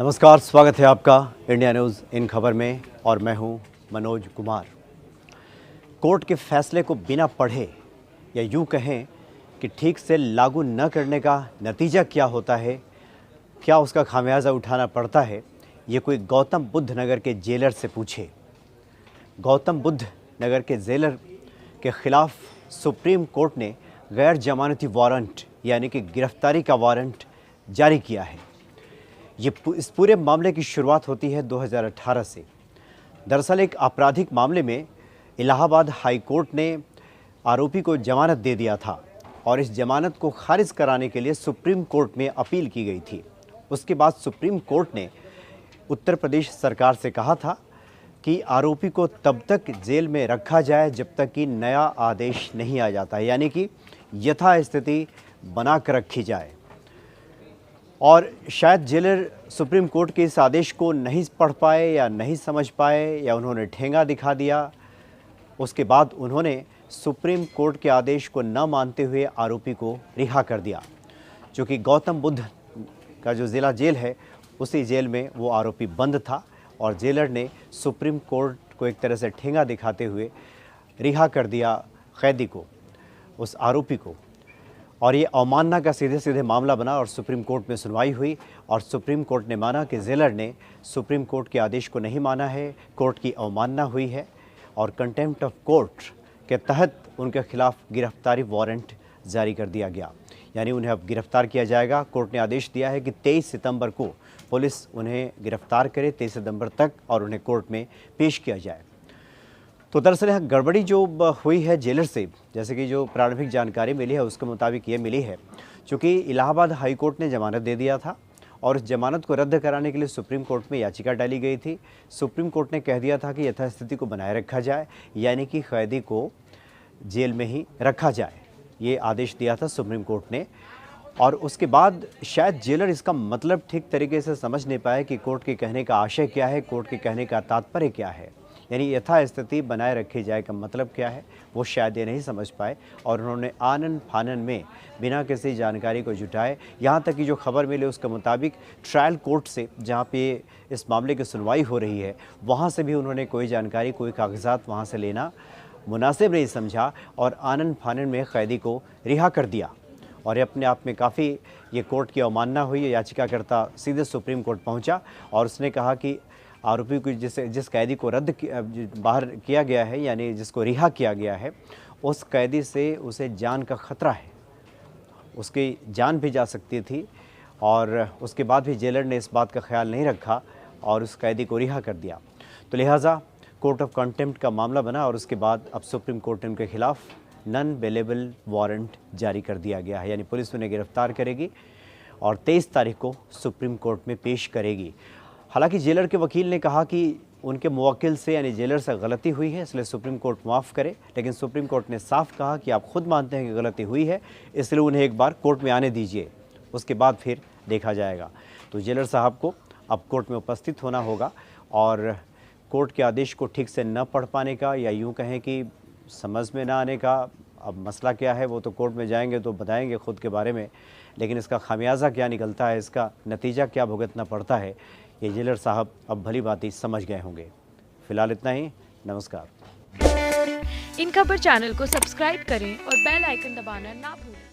नमस्कार, स्वागत है आपका इंडिया न्यूज़ इन खबर में और मैं हूं मनोज कुमार। कोर्ट के फैसले को बिना पढ़े या यूं कहें कि ठीक से लागू न करने का नतीजा क्या होता है, क्या उसका खामियाजा उठाना पड़ता है, ये कोई गौतम बुद्ध नगर के जेलर से पूछे। गौतम बुद्ध नगर के जेलर के खिलाफ सुप्रीम कोर्ट ने गैर जमानती वारंट यानी कि गिरफ्तारी का वारंट जारी किया है। इस पूरे मामले की शुरुआत होती है 2018 से। दरअसल एक आपराधिक मामले में इलाहाबाद हाई कोर्ट ने आरोपी को जमानत दे दिया था और इस जमानत को खारिज कराने के लिए सुप्रीम कोर्ट में अपील की गई थी। उसके बाद सुप्रीम कोर्ट ने उत्तर प्रदेश सरकार से कहा था कि आरोपी को तब तक जेल में रखा जाए जब तक कि नया आदेश नहीं आ जाता, यानी कि यथास्थिति बना कर रखी जाए। और शायद जेलर सुप्रीम कोर्ट के इस आदेश को नहीं पढ़ पाए या नहीं समझ पाए या उन्होंने ठेंगा दिखा दिया। उसके बाद उन्होंने सुप्रीम कोर्ट के आदेश को न मानते हुए आरोपी को रिहा कर दिया, जो कि गौतम बुद्ध का जो ज़िला जेल है उसी जेल में वो आरोपी बंद था और जेलर ने सुप्रीम कोर्ट को एक तरह से ठेंगा दिखाते हुए रिहा कर दिया कैदी को, उस आरोपी को। और ये अवमानना का सीधे सीधे मामला बना और सुप्रीम कोर्ट में सुनवाई हुई और सुप्रीम कोर्ट ने माना कि जेलर ने सुप्रीम कोर्ट के आदेश को नहीं माना है, कोर्ट की अवमानना हुई है और कंटेम्प्ट ऑफ कोर्ट के तहत उनके खिलाफ गिरफ्तारी वारंट जारी कर दिया गया, यानी उन्हें अब गिरफ्तार किया जाएगा। कोर्ट ने आदेश दिया है कि 23 सितंबर को पुलिस उन्हें गिरफ्तार करे, 23 सितंबर तक, और उन्हें कोर्ट में पेश किया जाए। तो दरअसल यह गड़बड़ी जो हुई है जेलर से, जैसे कि जो प्रारंभिक जानकारी मिली है उसके मुताबिक ये मिली है, चूँकि इलाहाबाद हाई कोर्ट ने जमानत दे दिया था और इस जमानत को रद्द कराने के लिए सुप्रीम कोर्ट में याचिका डाली गई थी। सुप्रीम कोर्ट ने कह दिया था कि यथास्थिति को बनाए रखा जाए, यानी कि कैदी को जेल में ही रखा जाए, ये आदेश दिया था सुप्रीम कोर्ट ने। और उसके बाद शायद जेलर इसका मतलब ठीक तरीके से समझ नहीं पाए कि कोर्ट के कहने का आशय क्या है, कोर्ट के कहने का तात्पर्य क्या है, यानी यथास्थिति बनाए रखी जाए का मतलब क्या है, वो शायद ये नहीं समझ पाए और उन्होंने आनन फानन में बिना किसी जानकारी को जुटाए, यहाँ तक कि जो खबर मिली उसके मुताबिक ट्रायल कोर्ट से, जहाँ पे इस मामले की सुनवाई हो रही है, वहाँ से भी उन्होंने कोई जानकारी, कोई कागजात वहाँ से लेना मुनासिब नहीं समझा और आनन फानन में कैदी को रिहा कर दिया। और ये अपने आप में काफ़ी ये कोर्ट की अवमानना हुई। याचिकाकर्ता सीधे सुप्रीम कोर्ट पहुँचा और उसने कहा कि आरोपी को जिस कैदी को बाहर किया गया है, यानी जिसको रिहा किया गया है, उस कैदी से उसे जान का ख़तरा है, उसकी जान भी जा सकती थी। और उसके बाद भी जेलर ने इस बात का ख्याल नहीं रखा और उस कैदी को रिहा कर दिया। तो लिहाजा कोर्ट ऑफ कंटेम्प्ट का मामला बना और उसके बाद अब सुप्रीम कोर्ट ने उनके खिलाफ नॉन बेलेबल वारंट जारी कर दिया गया है, यानी पुलिस उन्हें गिरफ्तार करेगी और 23 तारीख को सुप्रीम कोर्ट में पेश करेगी। हालांकि जेलर के वकील ने कहा कि उनके मुवक्किल से यानी जेलर से गलती हुई है, इसलिए सुप्रीम कोर्ट माफ़ करे, लेकिन सुप्रीम कोर्ट ने साफ कहा कि आप खुद मानते हैं कि गलती हुई है, इसलिए उन्हें एक बार कोर्ट में आने दीजिए, उसके बाद फिर देखा जाएगा। तो जेलर साहब को अब कोर्ट में उपस्थित होना होगा और कोर्ट के आदेश को ठीक से न पढ़ पाने का या यूँ कहें कि समझ में ना आने का अब मसला क्या है वो तो कोर्ट में जाएंगे तो बताएंगे खुद के बारे में, लेकिन इसका खामियाजा क्या निकलता है, इसका नतीजा क्या भुगतना पड़ता है, ये जेलर साहब अब भली बात ही समझ गए होंगे। फिलहाल इतना ही, नमस्कार। इन खबर चैनल को सब्सक्राइब करें और बेल आइकन दबाना ना भूलें।